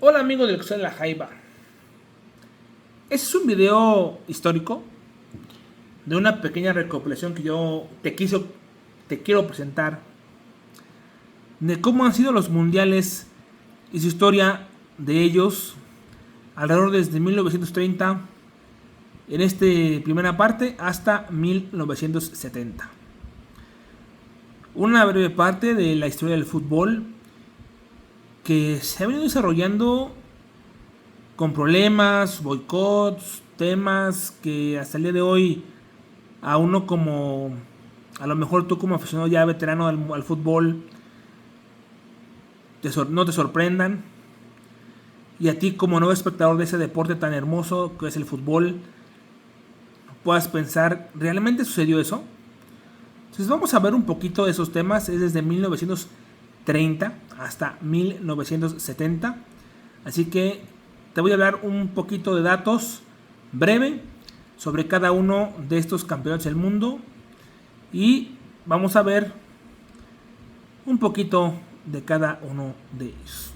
Hola amigo del que de la Jaiba. Este es un video histórico de una pequeña recopilación que te quiero presentar de cómo han sido los mundiales y su historia de ellos alrededor desde 1930 en esta primera parte hasta 1970. Una breve parte de la historia del fútbol que se ha venido desarrollando con problemas, boicots, temas que hasta el día de hoy a uno como, a lo mejor tú como aficionado ya veterano al fútbol, no te sorprendan. Y a ti como nuevo espectador de ese deporte tan hermoso que es el fútbol, puedas pensar, ¿realmente sucedió eso? Entonces vamos a ver un poquito de esos temas, es desde 1930 hasta 1970. Así que te voy a hablar un poquito de datos breve sobre cada uno de estos campeonatos del mundo y vamos a ver un poquito de cada uno de ellos.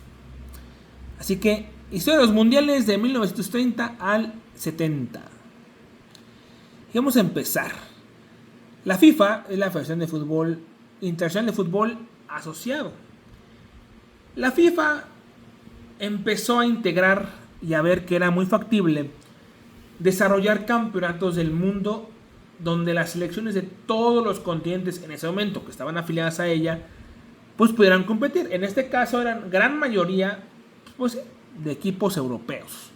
Así que, historia de los mundiales de 1930 al 70. Y vamos a empezar. La FIFA es la Federación de Fútbol Internacional de Fútbol Asociado. La FIFA empezó a integrar y a ver que era muy factible desarrollar campeonatos del mundo donde las selecciones de todos los continentes en ese momento que estaban afiliadas a ella pues pudieran competir. En este caso eran gran mayoría pues, de equipos europeos.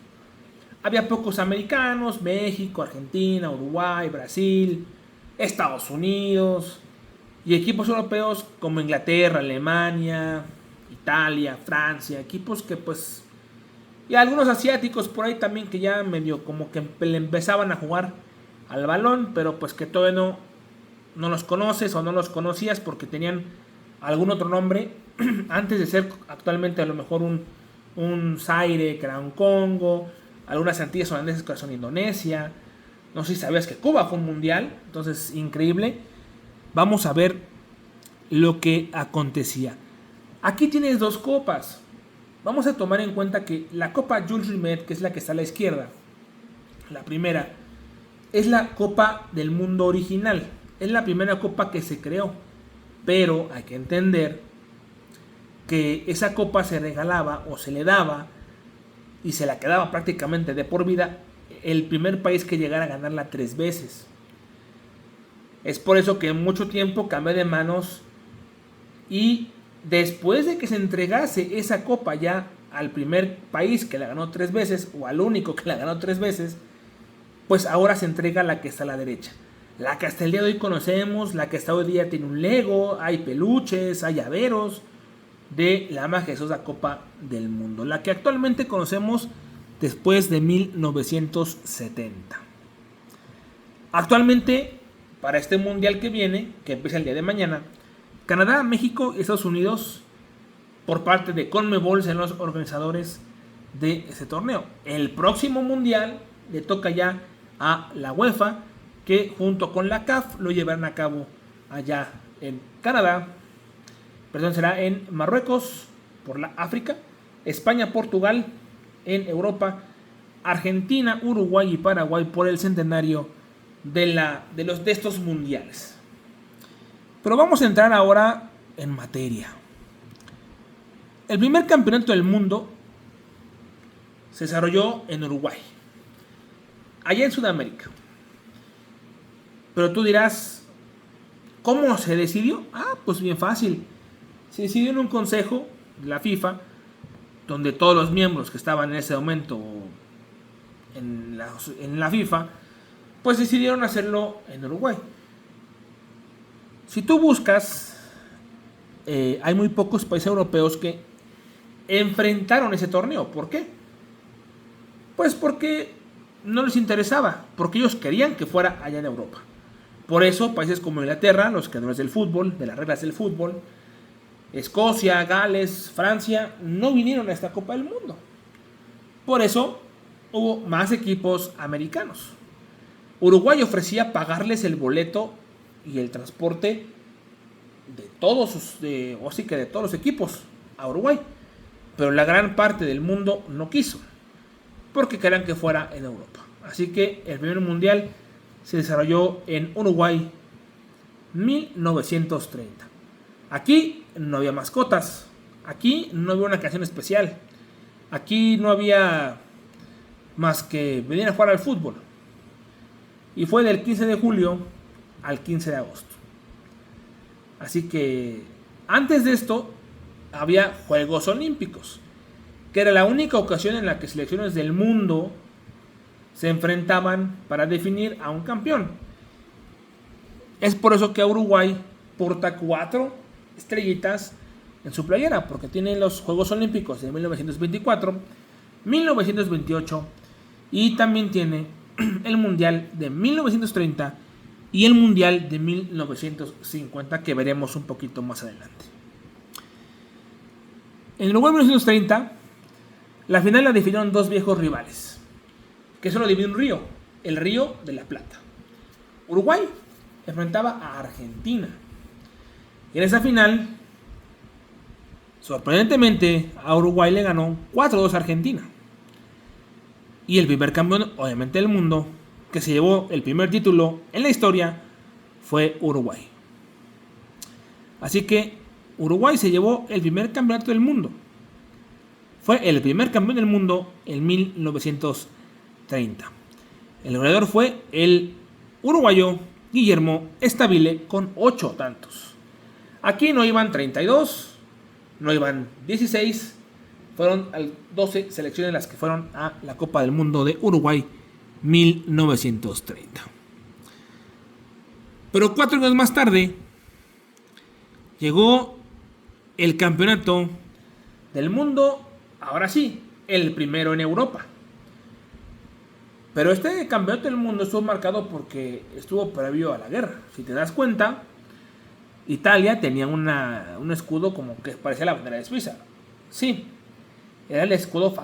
Había pocos americanos, México, Argentina, Uruguay, Brasil, Estados Unidos y equipos europeos como Inglaterra, Alemania, Italia, Francia, equipos que pues y algunos asiáticos por ahí también que ya medio como que le empezaban a jugar al balón, pero pues que todavía no los conoces o no los conocías porque tenían algún otro nombre antes de ser actualmente a lo mejor un Zaire, que era un Congo, algunas Antillas holandesas que son Indonesia. No sé si sabías que Cuba fue un mundial, entonces increíble. Vamos a ver lo que acontecía. Aquí tienes dos copas. Vamos a tomar en cuenta que la Copa Jules Rimet, que es la que está a la izquierda, la primera, es la Copa del Mundo original. Es la primera copa que se creó. Pero hay que entender que esa copa se regalaba o se le daba y se la quedaba prácticamente de por vida el primer país que llegara a ganarla 3 veces. Es por eso que en mucho tiempo cambió de manos y después de que se entregase esa copa ya al primer país que la ganó 3 veces o al único que la ganó 3 veces, pues ahora se entrega la que está a la derecha. La que hasta el día de hoy conocemos, la que hasta hoy día tiene un Lego, hay peluches, hay llaveros de la majestuosa Copa del Mundo. La que actualmente conocemos después de 1970. Actualmente, para este mundial que viene, que empieza el día de mañana, Canadá, México y Estados Unidos, por parte de CONMEBOL, son los organizadores de ese torneo. El próximo mundial le toca ya a la UEFA, que junto con la CAF lo llevarán a cabo allá en Canadá. Perdón, será en Marruecos, por la África, España, Portugal, en Europa, Argentina, Uruguay y Paraguay por el centenario de estos mundiales. Pero vamos a entrar ahora en materia. El primer campeonato del mundo se desarrolló en Uruguay, allá en Sudamérica. Pero tú dirás, ¿cómo se decidió? Pues bien fácil. Se decidió en un consejo de la FIFA, donde todos los miembros que estaban en ese momento en la FIFA, pues decidieron hacerlo en Uruguay. Si tú buscas, hay muy pocos países europeos que enfrentaron ese torneo. ¿Por qué? Pues porque no les interesaba, porque ellos querían que fuera allá en Europa. Por eso países como Inglaterra, los creadores del fútbol, de las reglas del fútbol, Escocia, Gales, Francia, no vinieron a esta Copa del Mundo. Por eso hubo más equipos americanos. Uruguay ofrecía pagarles el boleto y el transporte de todos de todos los equipos a Uruguay. pero la gran parte del mundo no quiso, porque querían que fuera en Europa. Así que el primer mundial se desarrolló en Uruguay, 1930. Aquí no había mascotas, aquí no había una canción especial, aquí no había más que venir a jugar al fútbol. Y fue del 15 de julio al 15 de agosto. Así que antes de esto había Juegos Olímpicos, que era la única ocasión en la que selecciones del mundo se enfrentaban para definir a un campeón. Es por eso que Uruguay porta 4 estrellitas en su playera, porque tiene los Juegos Olímpicos de 1924, 1928 y también tiene el Mundial de 1930 y el Mundial de 1950, que veremos un poquito más adelante. En Uruguay 1930, la final la definieron dos viejos rivales, que solo divide un río, el Río de la Plata. Uruguay enfrentaba a Argentina. Y en esa final, sorprendentemente, a Uruguay le ganó 4-2 a Argentina. Y el primer campeón, obviamente, del mundo, que se llevó el primer título en la historia, fue Uruguay. Así que Uruguay se llevó el primer campeonato del mundo. Fue el primer campeón del mundo en 1930. El goleador fue el uruguayo Guillermo Stabile con 8 tantos. Aquí no iban 32, no iban 16, fueron 12 selecciones las que fueron a la Copa del Mundo de Uruguay 1930. Pero 4 años más tarde llegó el campeonato del mundo, ahora sí, el primero en Europa. Pero este campeonato del mundo estuvo marcado porque estuvo previo a la guerra. Si te das cuenta, Italia tenía un escudo como que parecía la bandera de Suiza. Sí, era el escudo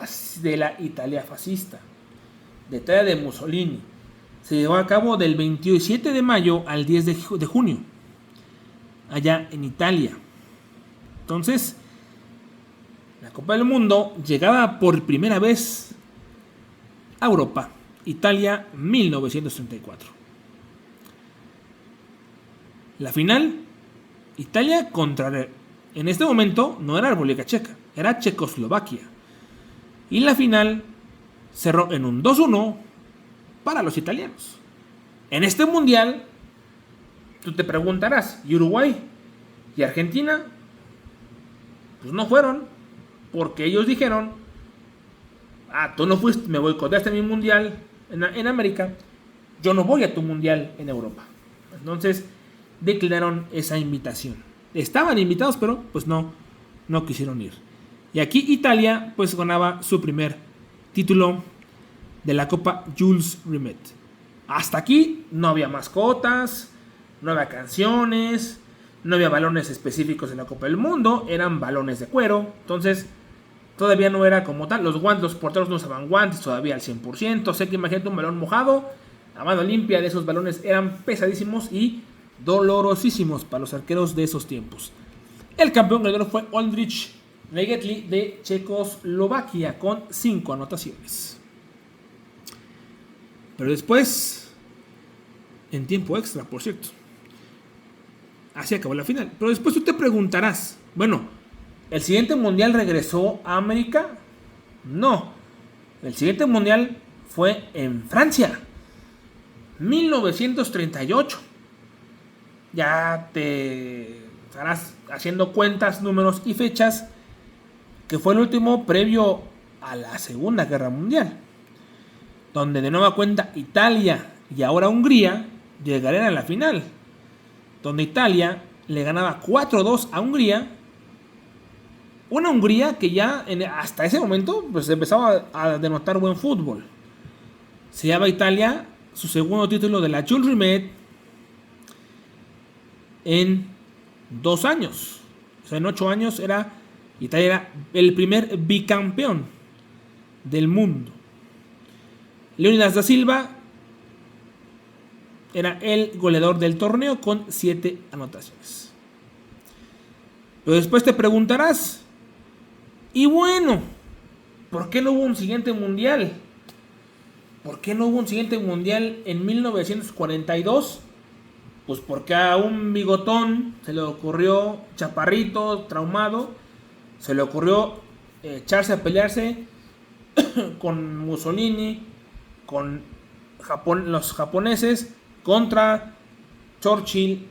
de la Italia fascista, de Italia de Mussolini. Se llevó a cabo del 27 de mayo al 10 de junio, allá en Italia. Entonces, la Copa del Mundo llegaba por primera vez a Europa. Italia 1934. La final, Italia contra, en este momento no era República Checa, era Checoslovaquia. Y la final cerró en un 2-1 para los italianos. En este mundial, tú te preguntarás, ¿y Uruguay y Argentina? Pues no fueron, porque ellos dijeron: tú no fuiste, me boicoteaste mi mundial en América, yo no voy a tu mundial en Europa. Entonces declinaron esa invitación. Estaban invitados, pero pues no quisieron ir. Y aquí Italia pues ganaba su primer título de la Copa Jules Rimet. Hasta aquí no había mascotas, no había canciones, no había balones específicos en la Copa del Mundo, eran balones de cuero. Entonces todavía no era como tal. Los porteros no usaban guantes todavía al 100%. Sé que imagínate un balón mojado a mano limpia. De esos balones eran pesadísimos y dolorosísimos para los arqueros de esos tiempos. El campeón ganador fue Oldrich Negetli de Checoslovaquia con 5 anotaciones. Pero después, en tiempo extra, por cierto, así acabó la final. Pero después tú te preguntarás, bueno, ¿el siguiente mundial regresó a América? No. El siguiente mundial fue en Francia, 1938. Ya te estarás haciendo cuentas, números y fechas, que fue el último previo a la Segunda Guerra Mundial, donde de nueva cuenta Italia y ahora Hungría llegarían a la final, donde Italia le ganaba 4-2 a Hungría. Una Hungría que ya hasta ese momento pues empezaba a denotar buen fútbol. Se llevaba Italia su segundo título de la Jules Rimet en 2 años. O sea, en 8 años Italia era el primer bicampeón del mundo. Leonidas da Silva era el goleador del torneo con 7 anotaciones. Pero después te preguntarás, Y bueno, ¿por qué no hubo un siguiente mundial? ¿Por qué no hubo un siguiente mundial en 1942? Pues porque a un bigotón se le ocurrió, chaparrito, traumado, se le ocurrió echarse a pelearse con Mussolini, con los japoneses, contra Churchill,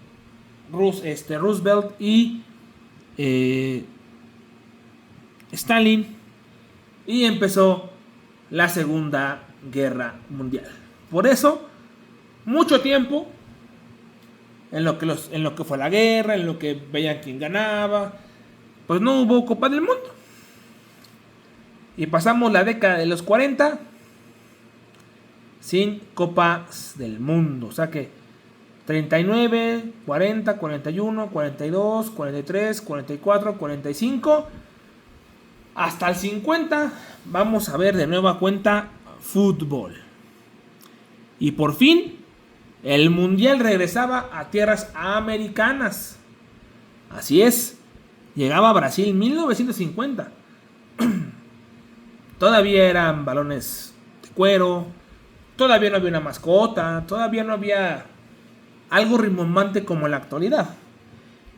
Roosevelt y Stalin, y empezó la Segunda Guerra Mundial. Por eso, mucho tiempo en lo que fue la guerra, en lo que veían quién ganaba, pues no hubo Copa del Mundo. Y pasamos la década de los 40 sin Copas del Mundo. O sea que 39, 40, 41, 42, 43, 44, 45, hasta el 50 vamos a ver de nueva cuenta fútbol. Y por fin el mundial regresaba a tierras americanas. Así es, llegaba a Brasil en 1950. Todavía eran balones de cuero, todavía no había una mascota, todavía no había algo rimbombante como en la actualidad.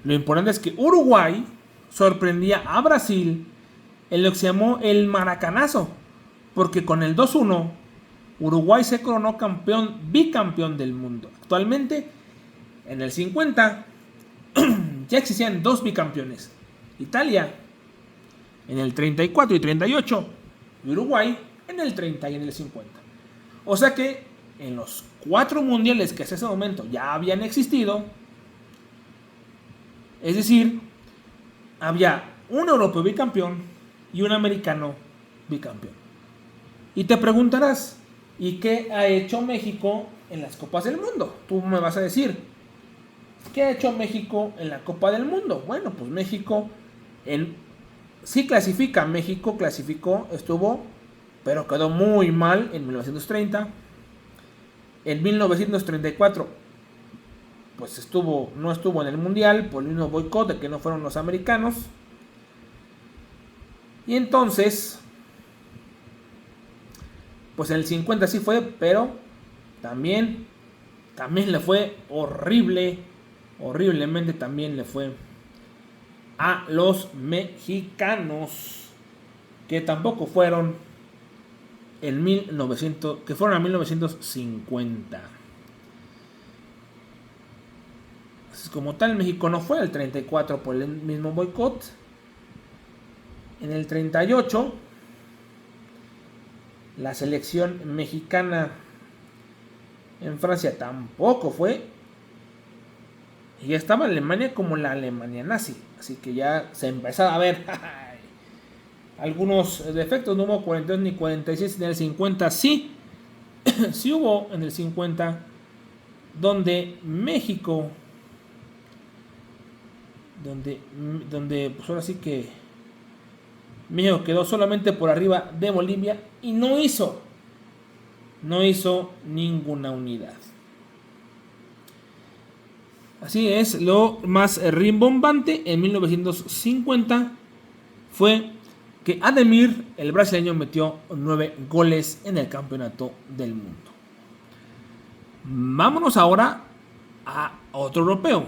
Lo importante es que Uruguay sorprendía a Brasil en lo que se llamó el Maracanazo, porque con el 2-1 Uruguay se coronó bicampeón del mundo. Actualmente, en el 50, ya existían dos bicampeones. Italia en el 34 y 38, y Uruguay en el 30 y en el 50. O sea que en los 4 mundiales que hasta ese momento ya habían existido, es decir, había un europeo bicampeón y un americano bicampeón. Y te preguntarás, ¿y qué ha hecho México en las Copas del Mundo? Tú me vas a decir, ¿qué ha hecho México en la Copa del Mundo? Bueno, pues México sí clasifica. México clasificó, estuvo, pero quedó muy mal en 1930. En 1934, pues no estuvo en el Mundial por el mismo boicot de que no fueron los americanos. Y entonces, pues en el 50 sí fue, pero también le fue horriblemente también le fue a los mexicanos, que tampoco fueron que fueron a 1950. Así como tal, México no fue el 34 por el mismo boicot. En el 38, la selección mexicana en Francia tampoco fue. Y ya estaba Alemania como la Alemania nazi. Así que ya se empezaba a ver algunos defectos. No hubo 42 ni 46 en el 50. Sí, sí hubo en el 50, donde México, donde pues ahora sí que México quedó solamente por arriba de Bolivia y no hizo ninguna unidad. Así es, lo más rimbombante en 1950 fue que Ademir, el brasileño, metió 9 goles en el campeonato del mundo. Vámonos ahora a otro europeo,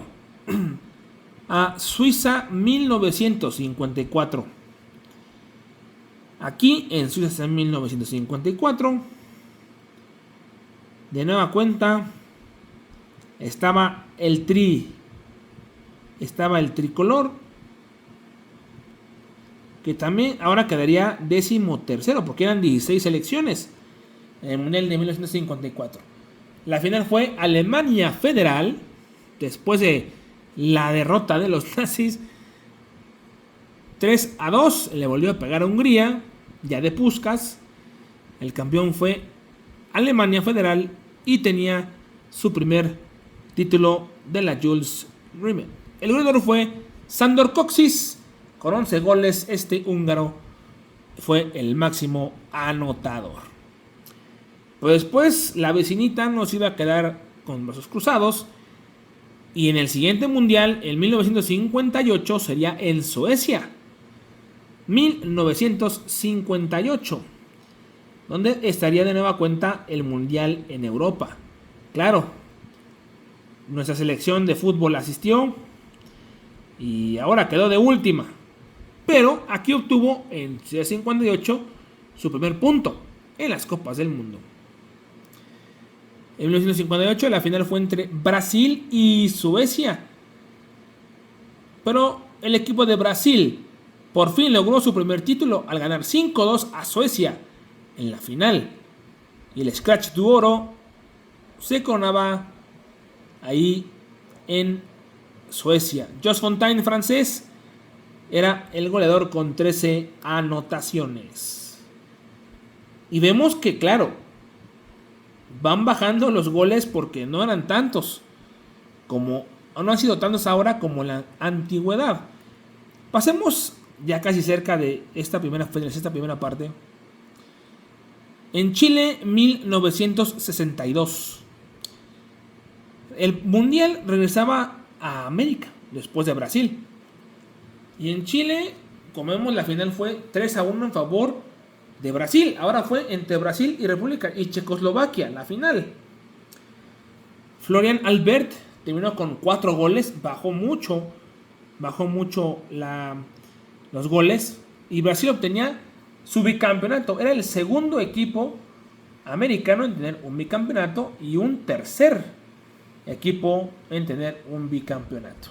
a Suiza 1954. Aquí en Suiza en 1954, de nueva cuenta, estaba el tricolor, que también ahora quedaría 13º, porque eran 16 selecciones en el Mundial de 1954. La final fue Alemania Federal, después de la derrota de los nazis, 3-2, le volvió a pegar a Hungría, ya de Puskás. El campeón fue Alemania Federal y tenía su primer título de la Jules Rimet. El goleador fue Sándor Kocsis, con 11 goles. Este húngaro fue el máximo anotador. Pero después la vecinita nos iba a quedar con brazos cruzados, y en el siguiente mundial, en 1958, sería en Suecia. 1958, donde estaría de nueva cuenta el Mundial en Europa. Claro, nuestra selección de fútbol asistió y ahora quedó de última. Pero aquí obtuvo en 58 su primer punto en las Copas del Mundo. En 1958 la final fue entre Brasil y Suecia. Pero el equipo de Brasil por fin logró su primer título al ganar 5-2 a Suecia en la final. Y el Scratch du Oro se coronaba ahí en Suecia. Jos Fontaine, francés, era el goleador con 13 anotaciones. Y vemos que, claro, van bajando los goles porque no eran tantos como, no han sido tantos ahora como en la antigüedad. Pasemos ya casi cerca de esta primera parte. En Chile, 1962. El Mundial regresaba a América después de Brasil. Y en Chile, como vemos, la final fue 3-1 en favor de Brasil. Ahora fue entre Brasil y República y Checoslovaquia, la final. Florian Albert terminó con 4 goles, bajó mucho los goles. Y Brasil obtenía su bicampeonato. Era el segundo equipo americano en tener un bicampeonato y un tercer equipo en tener un bicampeonato.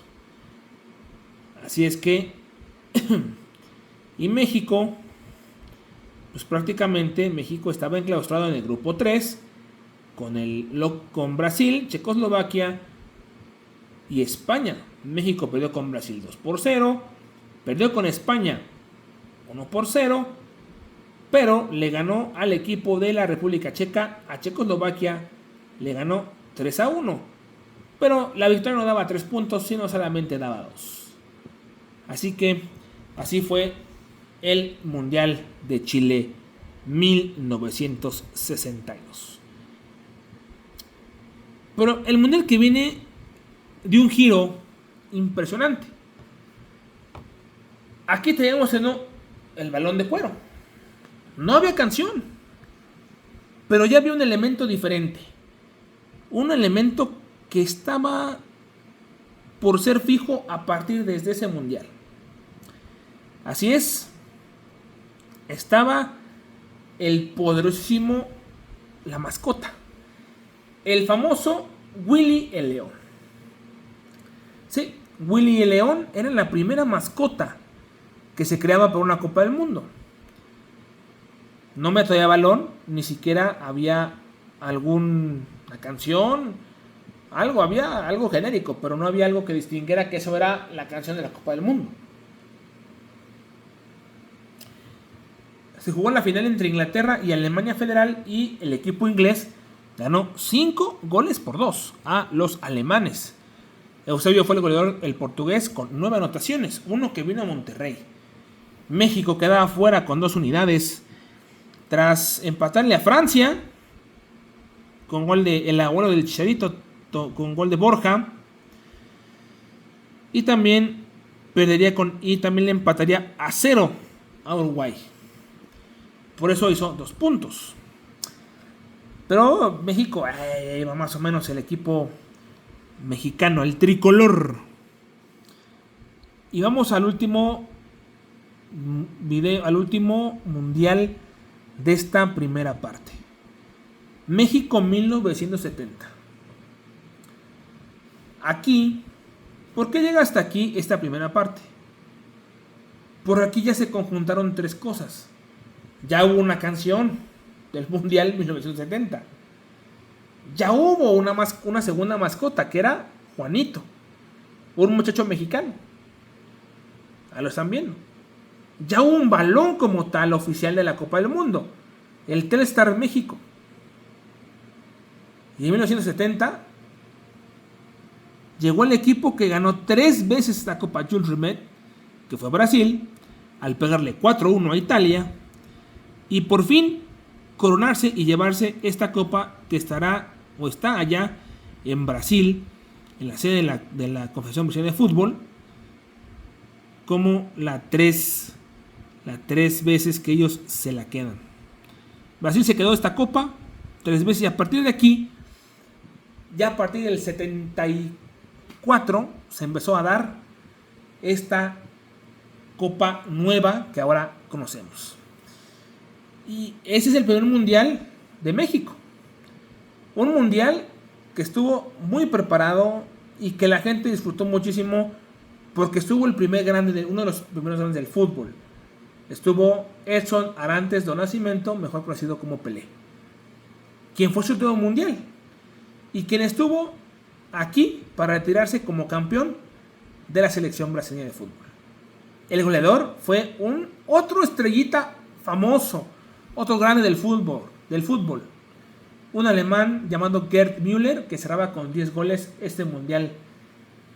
Así es que y México, pues prácticamente México estaba enclaustrado en el grupo 3 con Brasil, Checoslovaquia y España. México perdió con Brasil 2-0, perdió con España 1-0, pero le ganó al equipo de la República Checa, a Checoslovaquia le ganó 3-1. Pero la victoria no daba 3 puntos, sino solamente daba 2. Así que así fue el Mundial de Chile 1962. Pero el Mundial que viene de un giro impresionante. Aquí teníamos el balón de cuero. No había canción, pero ya había un elemento diferente. Un elemento que estaba por ser fijo a partir de ese mundial. Así es, estaba el poderosísimo, la mascota, el famoso Willy el León. Sí, Willy el León era la primera mascota que se creaba para una Copa del Mundo. No me traía balón, ni siquiera había alguna canción, había algo genérico, pero no había algo que distinguiera que eso era la canción de la Copa del Mundo. Se jugó la final entre Inglaterra y Alemania Federal y el equipo inglés ganó 5-2 a los alemanes. Eusebio fue el goleador, el portugués, con 9 anotaciones, uno que vino a Monterrey. México quedaba fuera con 2 unidades tras empatarle a Francia con gol de el abuelo del Chicharito, con gol de Borja, y también le empataría a 0 a Uruguay. Por eso hizo 2 puntos. Pero México va más o menos el equipo mexicano, el tricolor. Y vamos al último mundial de esta primera parte. México 1970. Aquí, ¿por qué llega hasta aquí esta primera parte? Por aquí ya se conjuntaron 3 cosas. Ya hubo una canción del Mundial 1970. Ya hubo una segunda mascota, que era Juanito, un muchacho mexicano. Ahí lo están viendo. Ya hubo un balón como tal oficial de la Copa del Mundo, el Telstar México. Y en 1970 llegó el equipo que ganó 3 veces esta Copa Jules Rimet, que fue Brasil, al pegarle 4-1 a Italia, y por fin coronarse y llevarse esta copa que está allá en Brasil, en la sede de la Confederación Brasileña de Fútbol, como la las 3 veces que ellos se la quedan. Brasil se quedó esta copa 3 veces y a partir de aquí, ya a partir del 74, se empezó a dar esta copa nueva que ahora conocemos. Y ese es el primer mundial de México. Un mundial que estuvo muy preparado y que la gente disfrutó muchísimo porque estuvo el primer grande, uno de los primeros grandes del fútbol. Estuvo Edson Arantes do Nascimento, mejor conocido como Pelé, quien fue su último mundial y quien estuvo aquí para retirarse como campeón de la selección brasileña de fútbol. El goleador fue otro estrellita famoso, otro grande del fútbol, un alemán llamado Gerd Müller, que cerraba con 10 goles este mundial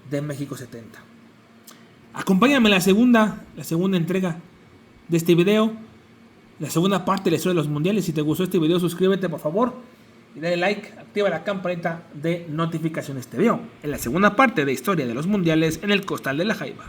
de México 70. Acompáñame en la segunda entrega de este video, la segunda parte de la historia de los mundiales. Si te gustó este video, suscríbete por favor y dale like, activa la campanita de notificaciones. Te veo en la segunda parte de historia de los mundiales en el Costal de la Jaiba.